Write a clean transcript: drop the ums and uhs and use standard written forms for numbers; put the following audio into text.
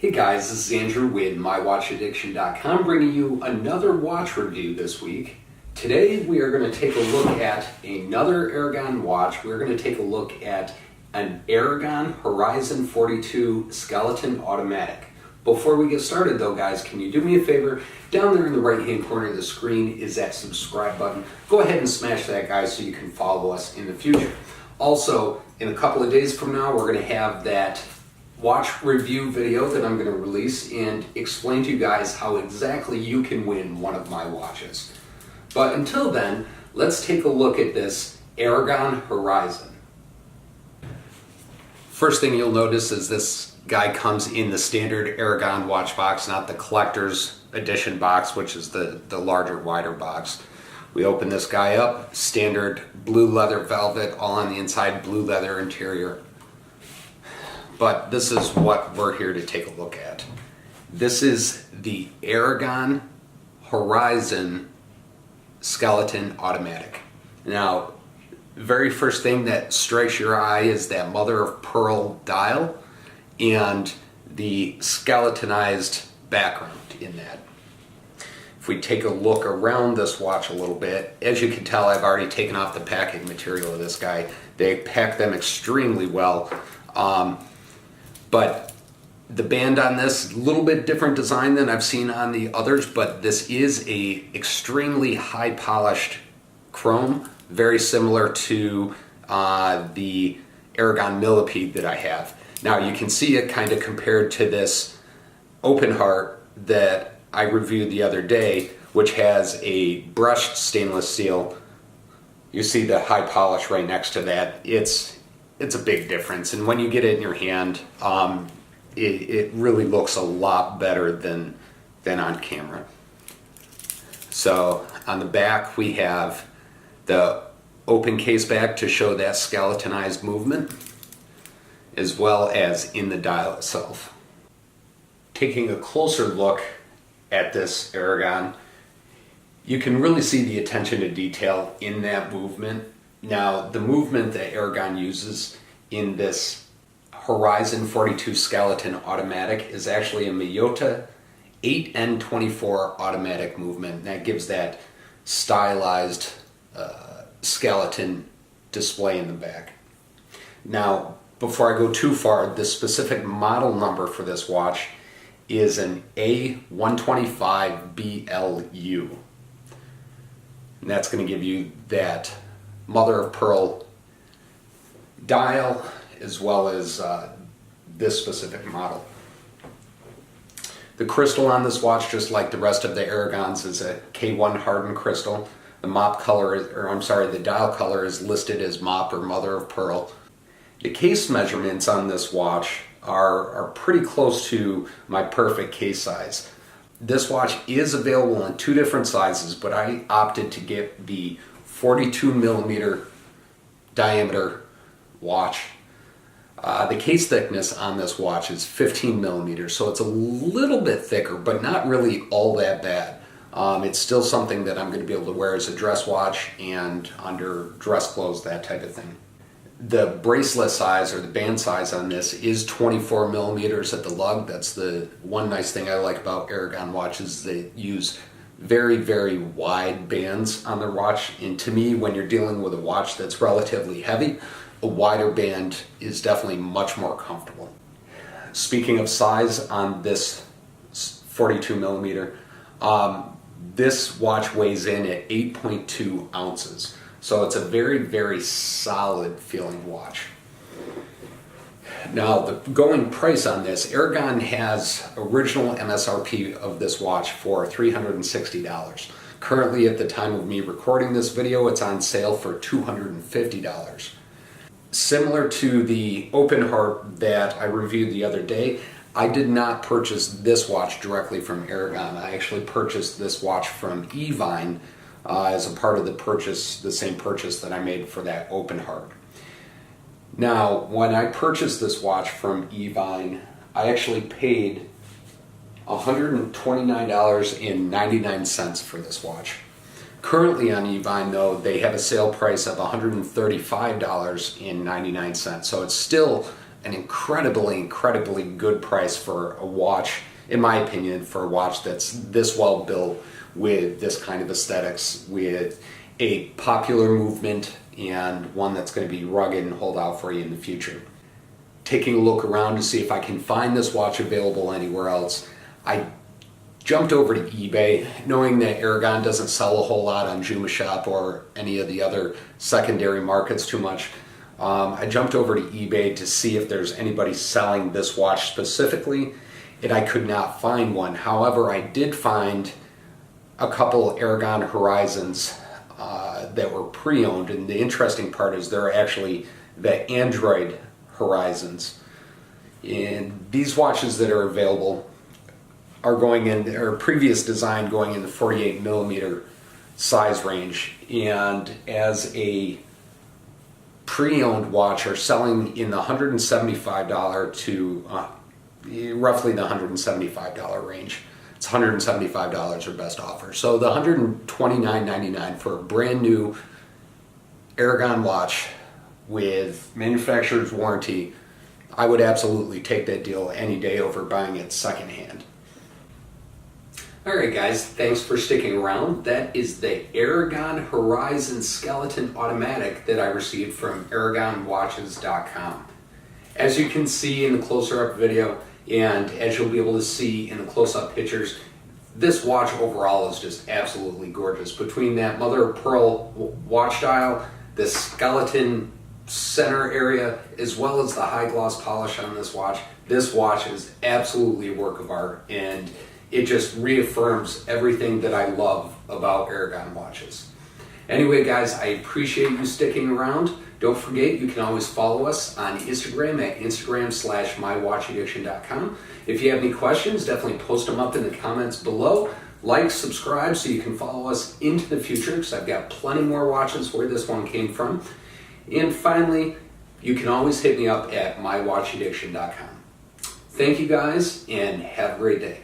Hey guys, this is Andrew with MyWatchAddiction.com bringing you another watch review this week. Today we are going to take a look at another Aragon watch. We're going to take a look at an Aragon Horizon 42 Skeleton Automatic. Before we get started though guys, can you do me a favor? Down there in the right hand corner of the screen is that subscribe button. Go ahead and smash that guys so you can follow us in the future. Also, in a couple of days from now we're going to have that watch review video that I'm going to release and explain to you guys how exactly you can win one of my watches. But until then, let's take a look at this Aragon Horizon. First thing you'll notice is this guy comes in the standard Aragon watch box, not the collector's edition box, which is the larger, wider box. We open this guy up, standard blue leather velvet, all on the inside, blue leather interior. But this is what we're here to take a look at. This is the Aragon Horizon Skeleton Automatic. Now, the very first thing that strikes your eye is that mother of pearl dial and the skeletonized background in that. If we take a look around this watch a little bit, as you can tell, I've already taken off the packing material of this guy. They pack them extremely well. But the band on this, a little bit different design than I've seen on the others, but this is a extremely high polished chrome, very similar to the Aragon Millipede that I have. Now you can see it kind of compared to this open heart that I reviewed the other day, which has a brushed stainless steel. You see the high polish right next to that. It's a big difference, and when you get it in your hand, it really looks a lot better than on camera. So on the back we have the open case back to show that skeletonized movement, as well as in the dial itself. Taking a closer look at this Aragon, you can really see the attention to detail in that movement. Now, the movement that Aragon uses in this Horizon 42 Skeleton Automatic is actually a Miyota 8N24 automatic movement. That gives that stylized skeleton display in the back. Now, before I go too far, the specific model number for this watch is an A125BLU. And that's going to give you that mother of pearl dial, as well as this specific model. The crystal on this watch, just like the rest of the Aragons, is a K1 hardened crystal. The the dial color is listed as mop or mother of pearl. The case measurements on this watch are pretty close to my perfect case size. This watch is available in two different sizes, but I opted to get the 42 millimeter diameter watch. The case thickness on this watch is 15 millimeters, so it's a little bit thicker, but not really all that bad. It's still something that I'm going to be able to wear as a dress watch and under dress clothes, that type of thing. The bracelet size or the band size on this is 24 millimeters at the lug. That's the one nice thing I like about Aragon watches. They use very, very wide bands on their watch, and to me, when you're dealing with a watch that's relatively heavy, a wider band is definitely much more comfortable. Speaking of size on this 42 millimeter, this watch weighs in at 8.2 ounces. So it's a very, very solid feeling watch. Now, the going price on this, Aragon has original MSRP of this watch for $360. Currently, at the time of me recording this video, it's on sale for $250. Similar to the open heart that I reviewed the other day, I did not purchase this watch directly from Aragon. I actually purchased this watch from Evine as a part of the same purchase that I made for that open heart. Now, when I purchased this watch from Evine, I actually paid $129.99 for this watch. Currently on Evine, though, they have a sale price of $135.99, so it's still an incredibly good price for a watch, in my opinion, for a watch that's this well built with this kind of aesthetics, with a popular movement and one that's going to be rugged and hold out for you in the future. Taking a look around to see if I can find this watch available anywhere else, I jumped over to eBay, knowing that Aragon doesn't sell a whole lot on JumaShop or any of the other secondary markets too much. I jumped over to eBay to see if there's anybody selling this watch specifically, and I could not find one. However, I did find a couple Aragon Horizons that were pre-owned, and the interesting part is they're actually the Android Horizons. And these watches that are available are going in, or previous design going in the 48 millimeter size range, and as a pre-owned watch are selling in the $175 to roughly the $175 range. It's $175 or best offer. So the $129.99 for a brand new Aragon watch with manufacturer's warranty, I would absolutely take that deal any day over buying it secondhand. Alright guys, thanks for sticking around. That is the Aragon Horizon Skeleton Automatic that I received from AragonWatches.com. As you can see in the closer up video, and as you'll be able to see in the close-up pictures, this watch overall is just absolutely gorgeous. Between that mother of pearl watch dial, the skeleton center area, as well as the high gloss polish on this watch is absolutely a work of art, and it just reaffirms everything that I love about Aragon watches. Anyway guys, I appreciate you sticking around. Don't forget, you can always follow us on Instagram at Instagram/mywatchaddiction.com. If you have any questions, definitely post them up in the comments below. Like, subscribe so you can follow us into the future, because I've got plenty more watches where this one came from. And finally, you can always hit me up at mywatchaddiction.com. Thank you guys, and have a great day.